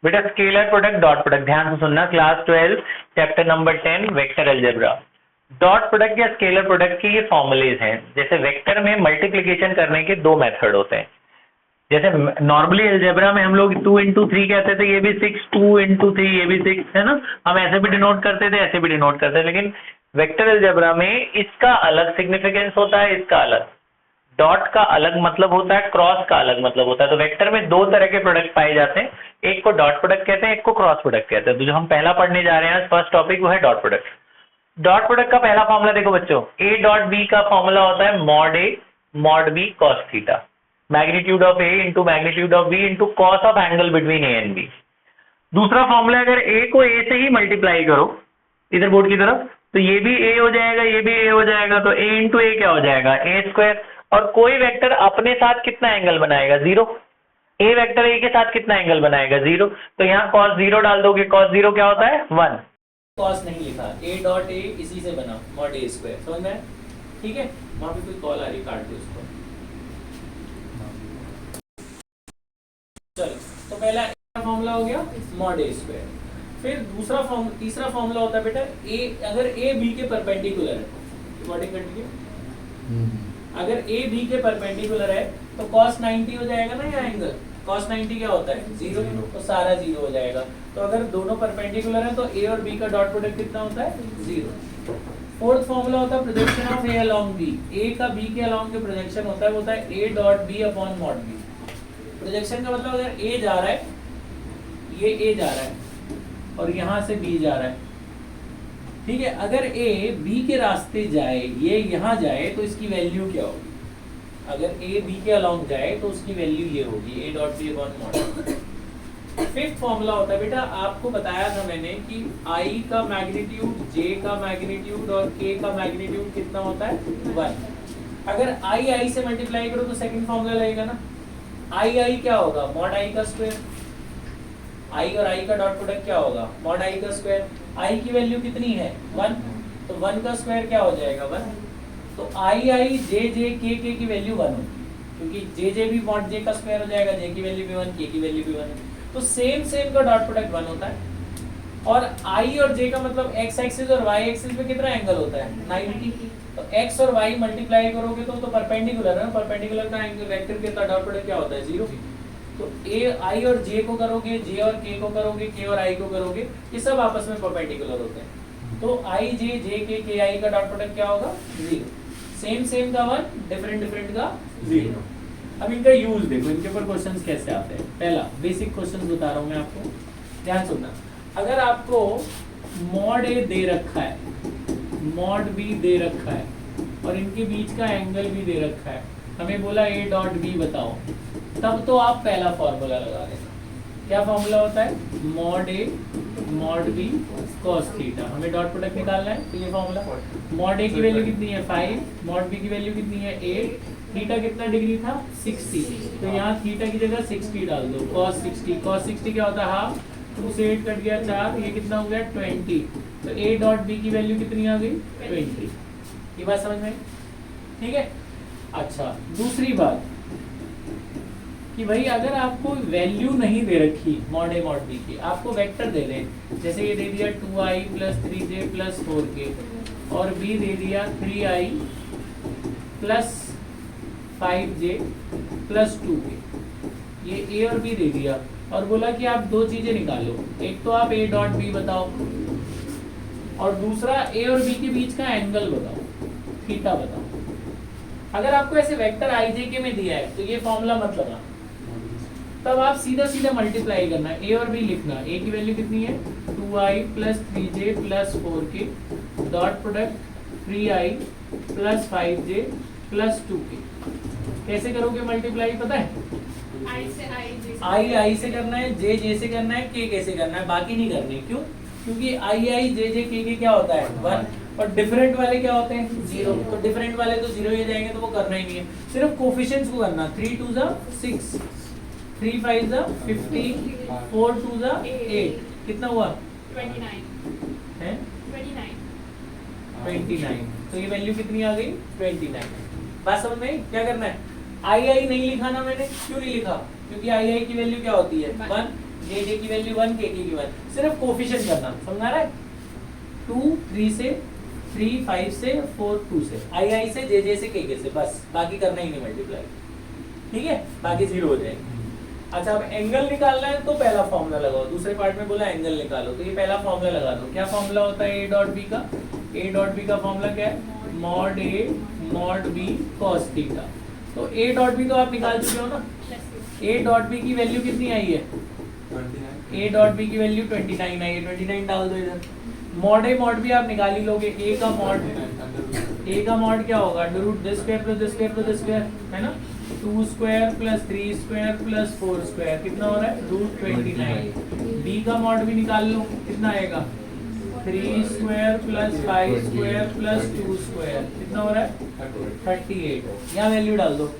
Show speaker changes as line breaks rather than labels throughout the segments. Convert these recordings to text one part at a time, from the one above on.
बेटा scalar product dot product, ध्यान से सुनना, class 12 chapter number 10 vector algebra. Dot product या स्केलर प्रोडक्ट के ये फॉर्मूलेज हैं। जैसे वेक्टर में मल्टीप्लिकेशन करने के दो मेथड होते हैं। जैसे नॉर्मली अलजेब्रा में हम लोग 2 into 3 कहते थे, ये भी 6, 2 into 3 ये भी 6 है ना, हम ऐसे भी डिनोट करते थे, ऐसे भी डिनोट करते थे। लेकिन वेक्टर अलजेब्रा में इसका अलग सिग्निफिकेंस होता है, इसका अलग, डॉट का अलग मतलब होता है, क्रॉस का अलग मतलब होता है। तो वेक्टर में दो तरह के प्रोडक्ट पाए जाते हैं, एक को डॉट प्रोडक्ट कहते हैं, एक को क्रॉस प्रोडक्ट कहते हैं। तो जो हम पहला पढ़ने जा रहे हैं फर्स्ट टॉपिक वो है डॉट प्रोडक्ट। डॉट प्रोडक्ट का पहला फॉर्मूला देखो बच्चों, ए डॉट बी का फॉर्मूला होता है mod A mod B cos theta, magnitude of A into magnitude of B into cos of angle between A and B. दूसरा फॉर्मूला, अगर A को ए से ही मल्टीप्लाई करो इधर बोर्ड की तरफ, तो ये भी ए हो जाएगा, ये भी ए हो जाएगा, तो ए इंटू ए क्या हो जाएगा, ए स्क्वायर। और कोई वेक्टर अपने साथ कितना एंगल बनाएगा, जीरो। ए वेक्टर ए के साथ कितना एंगल बनाएगा, जीरो। तो यहाँ cos 0 डाल दोगे, cos 0 क्या होता है, 1।
cos नहीं लिखा, ए डॉट ए इसी से बना मॉड ए स्क्वायर, समझ में? ठीक है, वहां पे कोई कॉल आ रही, काट दो इसको। चलो, तो पहला फॉर्मूला हो गया मॉड ए स्क्वायर। फिर दूसरा तीसरा फॉर्मूला होता है बेटा, ए अगर ए बी के परपेंडिकुलर है, रिकॉर्डिंग कंटिन्यू। अगर ए बी के परपेंडिकुलर है तो cos 90 हो जाएगा ना, या एंगल cos 90 क्या होता है, जीरो, तो सारा जीरो हो जाएगा। तो अगर दोनों परपेंडिकुलर है तो ए और बी का डॉट प्रोडक्ट कितना होता है, जीरो। फोर्थ फॉर्मूला होता है projection of A along B, A का बी के अलोंग जो प्रोजेक्शन होता है वो होता है A dot B upon mod B. Projection का मतलब अगर ए जा रहा है, ये ए जा रहा है और यहां से बी जा रहा है, ठीक है। अगर ए बी के रास्ते जाए, ये यहाँ जाए, तो इसकी वैल्यू क्या होगी? अगर ए बी के अलोंग जाए तो उसकी वैल्यू ये होगी, A dot B upon mod. Fifth formula होता है बेटा, आपको बताया था मैंने कि आई का मैग्नीट्यूड, जे का मैग्नीट्यूड और के का मैग्नीट्यूड कितना होता है, 1। अगर आई से मल्टीप्लाई करो तो सेकंड फॉर्मूला लगेगा ना, आई क्या होगा, मॉड आई का स्क्वायर। आई और आई का डॉट प्रोडक्ट क्या होगा, मॉड आई का स्क्वायर। आई की वैल्यू कितनी है, 1, तो 1 का स्क्वायर क्या हो जाएगा, 1। तो आई जे के की वैल्यू 1 होगी, क्योंकि जे भी मॉड जे का स्क्वायर हो जाएगा, जे की वैल्यू भी 1, के की वैल्यू भी 1 है। तो सेम का डॉट प्रोडक्ट 1 होता है। और आई और जे का मतलब एक्स एक्सिस और वाई एक्सिस पे कितना एंगल होता है, 90। तो एक्स और वाई मल्टीप्लाई करोगे तो परपेंडिकुलर है ना, परपेंडिकुलर का एंगल वेक्टर के डॉट प्रोडक्ट क्या होता है, 0। तो ए आई और जे को करोगे, जे और के को करोगे, के और आई को करोगे, ये सब आपस में परपेंडिकुलर होते हैं। तो आई जे के आई का डॉट प्रोडक्ट क्या होगा, 0। सेम का 1, डिफरेंट का 0। अब इनका यूज देखो, इनके ऊपर क्वेश्चंस कैसे आते हैं। पहला बेसिक क्वेश्चन बता रहा हूं मैं आपको, ध्यान सुनना। अगर आपको मॉड ए दे रखा है, मॉड बी दे रखा है और इनके बीच का एंगल भी दे रखा है, हमें बोला ए डॉट बी बताओ, तब तो आप पहला फॉर्मूला लगा देना। क्या फॉर्मूला होता है, mod A mod B cos theta. हमें डॉट प्रोडक्ट निकालना है, तो ये फॉर्मूला, मॉड ए की वैल्यू कितनी है, 5, मॉड बी की वैल्यू कितनी है, 8, थीटा कितना डिग्री था, 60, तो यहाँ थीटा की जगह 60 डाल दो, cos 60 क्या होता है, हाफ, 2 से 8 कट गया 4, ये कितना हो गया 20। तो ए डॉट बी की वैल्यू कितनी आ गई, 20। ये बात समझ में, ठीक है। अच्छा, दूसरी बात कि भाई अगर आपको वैल्यू नहीं दे रखी मॉड ए मॉड बी की, आपको वेक्टर दे दें, जैसे ये दे दिया 2i + 3j + 4k और b दे दिया 3i + 5j + 2k, ये a और b दे दिया और बोला कि आप दो चीजें निकालो, एक तो आप a डॉट b बताओ और दूसरा a और b के बीच का एंगल बताओ, थीटा बताओ। अगर आपको ऐसे वेक्टर i j k में दिया है तो ये फॉर्मूला मत लगाना, तब आप सीधा मल्टीप्लाई करना, a और b लिखना। a की वैल्यू कितनी है, 2i + 3j + 4k, dot product 3i + 5j + 2k। कैसे करोगे मल्टीप्लाई, पता है, आई से करना है, जे से करना है, के कैसे करना है, बाकी नहीं करने। क्यों? क्योंकि आई जे के क्या होता है, 1, और डिफरेंट वाले क्या होते हैं, 0। तो डिफरेंट वाले तो 0 ही जाएंगे, तो वो करना ही नहीं है, सिर्फ कोफिशिएंट्स को करना। 3 2 6, 3 5 15, 4 2 8, कितना हुआ, 29 है, 29। तो ये वैल्यू कितनी आ गई, 29। बात समझ में, क्या करना है, आई नहीं लिखा ना मैंने, क्यों नहीं लिखा, क्योंकि आई की वैल्यू क्या होती है, 1। जे की वैल्यू 1, के की 1, सिर्फ कोफिशिएंट करना, समझ आ रहा है? 2 3 से, 3 5 से, 4 2 से, आई से, जे से, के से, बस बाकी करना ही नहीं मल्टीप्लाई, ठीक है, बाकी जीरो हो जाएंगे। अच्छा अब एंगल निकालना है तो पहला फॉर्मूला लगाओ, दूसरे पार्ट में बोला एंगल निकालो, तो ये पहला फॉर्मूला लगा दो। क्या फॉर्मूला होता है ए डॉट बी का? ए डॉट बी का फॉर्मूला क्या है? Mod A mod B cos theta. तो ए डॉट बी तो आप निकाल चुके हो ना, ए डॉट बी की वैल्यू कितनी आई है?
29।
ए डॉट बी की वैल्यू 29 आई है, 29 डाल दो इधर। मॉड ए मॉड बी आप निकाल ही लोगे, ए का मॉड क्या होगा? Under root this square plus this square plus this square, है ना? 2 square plus 3 square plus 4 square कितना हो रहा है? रूट 29। बी का मॉड भी निकाल लो, कितना आएगा? 3 square plus 5 square plus 2 square कितना हो रहा है? 38। यहाँ वैल्यू डाल दो।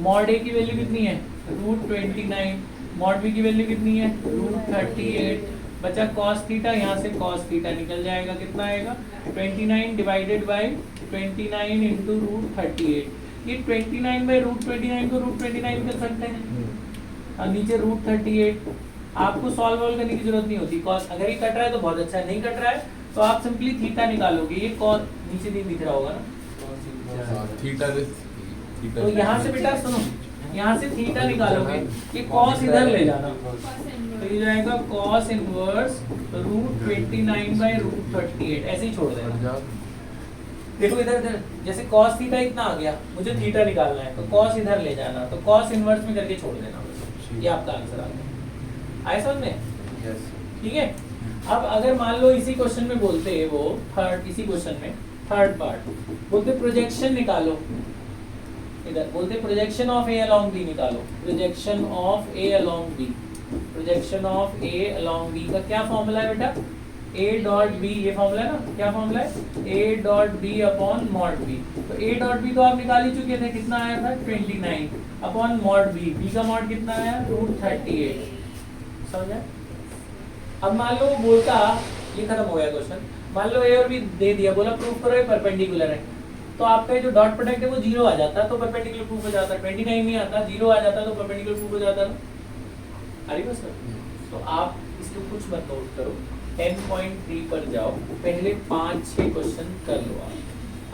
मॉड ए की वैल्यू कितनी है? रूट 29। मॉड बी की वैल्यू कितनी है? रूट 38। बचा कॉस थीटा, यहाँ से कॉस थीटा निकल जाएगा, कितना आएगा? 29 डिवाइडेड बाई 29 इंटू रूट 38। ये 29 बाई रूट 29 को रूट 29 कर सकते हैं, और नीचे रूट 38। आपको सॉल्व करने की जरूरत नहीं होती। कॉस अगर ये कट रहा है तो बहुत अच्छा है, नहीं कट रहा है तो आप सिंपली थीटा निकालोगे। ये कॉस नीचे नहीं दिख रहा होगा ना,
थीटा
तो यहाँ से बेटा सुनो, यहाँ से थीटा निकालोगे, ये कॉस इधर ले जाना, तो ये जाएगा cos inverse root 29 by root 38, ऐसे ही छोड़ देना। देखो इधर इधर जैसे cos थीटा इतना आ गया, मुझे थीटा निकालना है तो cos इधर ले जाना, तो cos इनवर्स में करके छोड़ देना, ये आपका आंसर आ गया। आए समझ में? ठीक है। अब अगर मान लो इसी क्वेश्चन में बोलते हैं वो थर्ड, इसी क्वेश्चन में थर्ड पार्ट बोलते प्रोजेक्शन निकालो, इधर बोलते projection of A along B निकालो, projection of A along B, projection of A along B का क्या फॉर्मूला है बेटा? ए डॉट बी, ये फॉर्मूला है ना, क्या फॉर्मूला है? A dot B upon mod B. तो ए डॉट बी तो आप निकाल ही चुके थे, कितना आया था? 29 अपॉन मॉड बी, बी का मॉड कितना आया? रूट 38। समझा? अब मान लो वो बोलता, ये खत्म हो गया क्वेश्चन, मान लो ए और बी दे दिया, बोला प्रूफ करो ये परपेंडिकुलर है, तो आपका जो डॉट प्रोडक्ट है वो जीरो आ जाता, तो परपेंडिकुलर प्रूफ हो जाता। 29 नहीं आता, जीरो आ जाता तो परपेंडिकुलर प्रूफ हो जाता ना। अरे बस तो आप इसको कुछ मत नोट करो, 10.3 पर जाओ, पहले 5-6 क्वेश्चन कर लो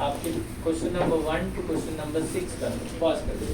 आपके question number 1 to question number 6 कर लो, पॉज कर दो।